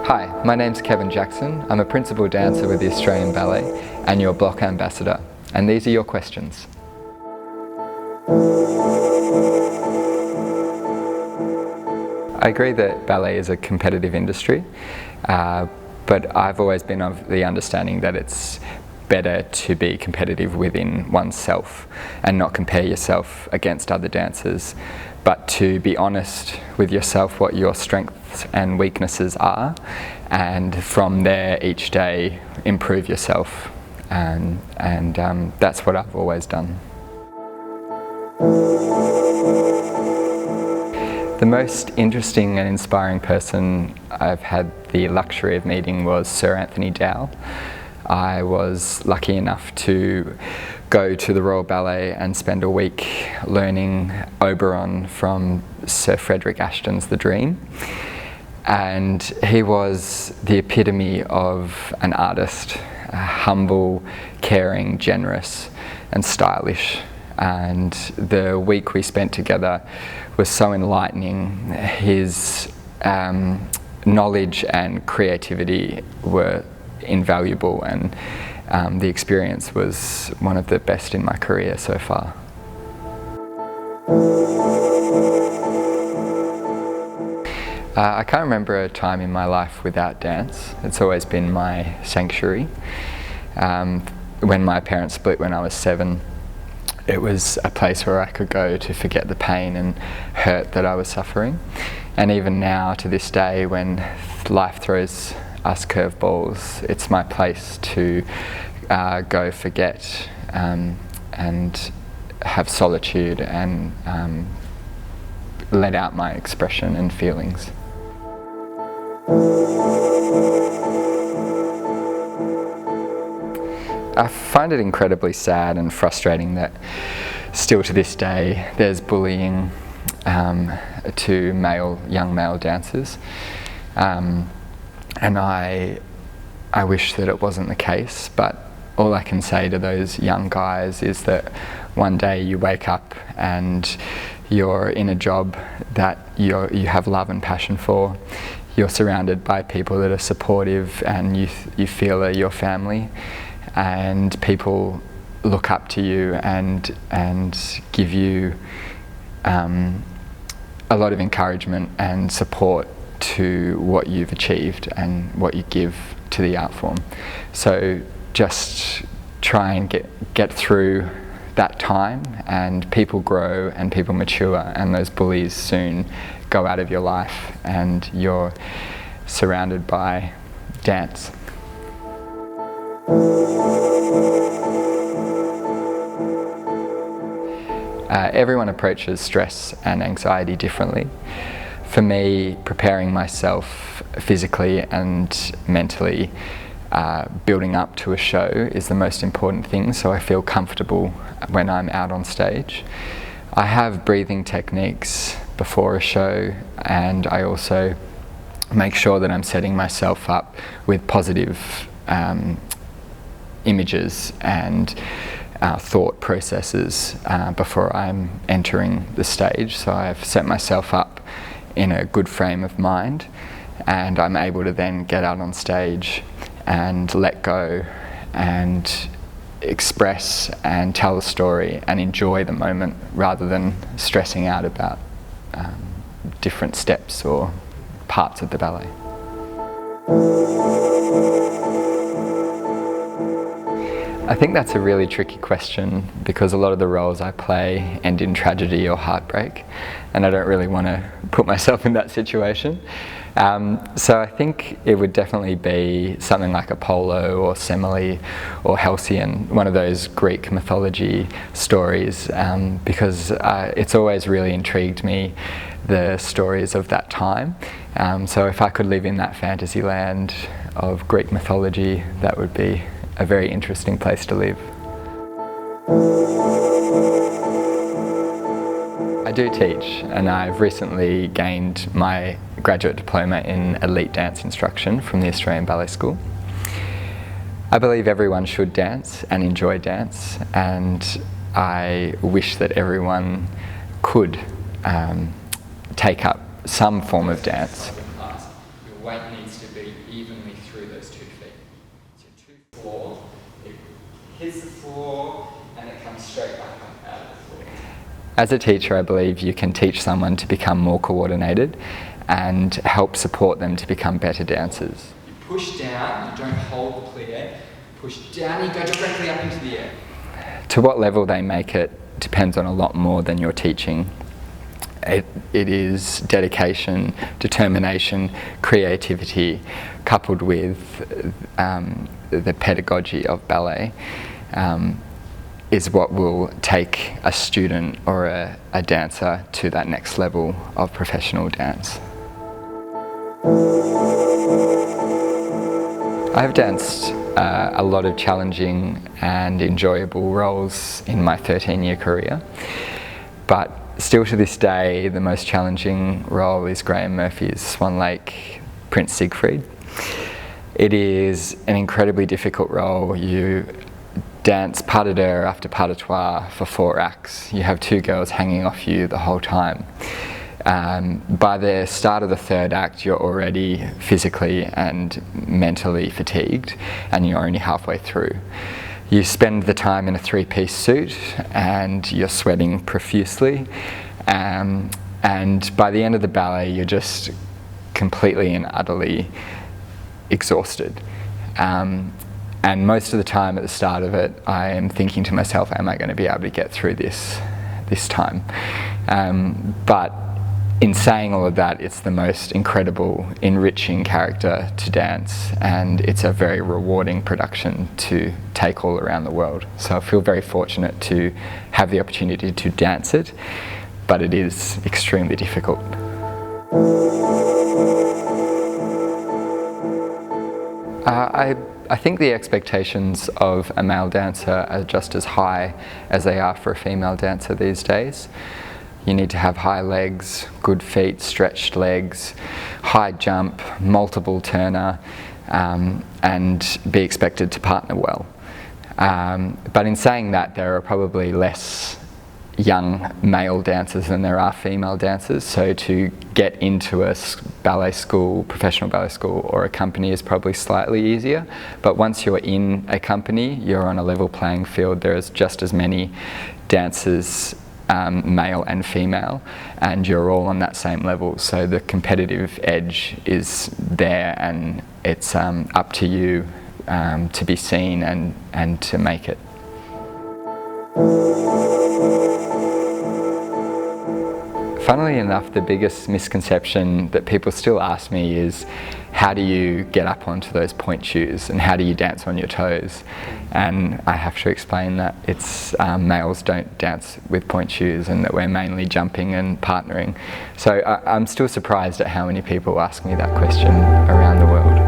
Hi, my name's Kevin Jackson. I'm a principal dancer with the Australian Ballet and your Bloch ambassador. And these are your questions. I agree that ballet is a competitive industry, but I've always been of the understanding that it's better to be competitive within oneself and not compare yourself against other dancers, but to be honest with yourself what your strengths and weaknesses are, and from there each day improve yourself, and that's what I've always done. The most interesting and inspiring person I've had the luxury of meeting was Sir Anthony Dow. I was lucky enough to go to the Royal Ballet and spend a week learning Oberon from Sir Frederick Ashton's The Dream. And he was the epitome of an artist, humble, caring, generous and stylish. And the week we spent together was so enlightening. His knowledge and creativity were invaluable, and the experience was one of the best in my career so far. I can't remember a time in my life without dance. It's always been my sanctuary. When my parents split when I was 7, it was a place where I could go to forget the pain and hurt that I was suffering. And even now, to this day, when life throws us curveballs, it's my place to go forget and have solitude and let out my expression and feelings. I find it incredibly sad and frustrating that still to this day there's bullying to young male dancers, and I wish that it wasn't the case, but all I can say to those young guys is that one day you wake up and you're in a job that you have love and passion for. You're surrounded by people that are supportive and you feel are your family, and people look up to you and give you a lot of encouragement and support to what you've achieved and what you give to the art form. So just try and get through that time, and people grow and people mature, and those bullies soon go out of your life and you're surrounded by dance. Everyone approaches stress and anxiety differently. For me, preparing myself physically and mentally, building up to a show is the most important thing, so I feel comfortable when I'm out on stage. I have breathing techniques before a show, and I also make sure that I'm setting myself up with positive images and thought processes before I'm entering the stage. So I've set myself up in a good frame of mind, and I'm able to then get out on stage and let go and express and tell a story and enjoy the moment rather than stressing out about different steps or parts of the ballet. I think that's a really tricky question, because a lot of the roles I play end in tragedy or heartbreak, and I don't really want to put myself in that situation. So I think it would definitely be something like Apollo or Semele or Halcyon, one of those Greek mythology stories, because it's always really intrigued me, the stories of that time. So if I could live in that fantasy land of Greek mythology, that would be a very interesting place to live. I do teach, and I've recently gained my graduate diploma in elite dance instruction from the Australian Ballet School. I believe everyone should dance and enjoy dance, and I wish that everyone could take up some form of dance. Your weight needs to be hits the floor and it comes straight back up out of the floor. As a teacher, I believe you can teach someone to become more coordinated and help support them to become better dancers. You push down, you don't hold the clear, push down, you go directly up into the air. To what level they make it depends on a lot more than your teaching. It is dedication, determination, creativity, coupled with the pedagogy of ballet, is what will take a student or a dancer to that next level of professional dance. I've danced a lot of challenging and enjoyable roles in my 13-year career, but still to this day the most challenging role is Graham Murphy's Swan Lake Prince Siegfried. It is an incredibly difficult role. You dance pas de deux after pas de trois for 4 acts. You have 2 girls hanging off you the whole time. By the start of the 3rd act, you're already physically and mentally fatigued, and you're only halfway through. You spend the time in a 3-piece suit and you're sweating profusely, and by the end of the ballet you're just completely and utterly exhausted. And most of the time at the start of it I am thinking to myself, am I going to be able to get through this time? But in saying all of that, it's the most incredible, enriching character to dance, and it's a very rewarding production to take all around the world. So I feel very fortunate to have the opportunity to dance it, but it is extremely difficult. I think the expectations of a male dancer are just as high as they are for a female dancer these days. You need to have high legs, good feet, stretched legs, high jump, multiple turner, and be expected to partner well. But in saying that, there are probably less young male dancers than there are female dancers, so to get into a ballet school, professional ballet school or a company is probably slightly easier, but once you're in a company you're on a level playing field. There's just as many dancers, male and female, and you're all on that same level, so the competitive edge is there, and it's up to you to be seen and to make it. Funnily enough, the biggest misconception that people still ask me is, how do you get up onto those point shoes and how do you dance on your toes? And I have to explain that it's males don't dance with point shoes and that we're mainly jumping and partnering. So I'm still surprised at how many people ask me that question around the world.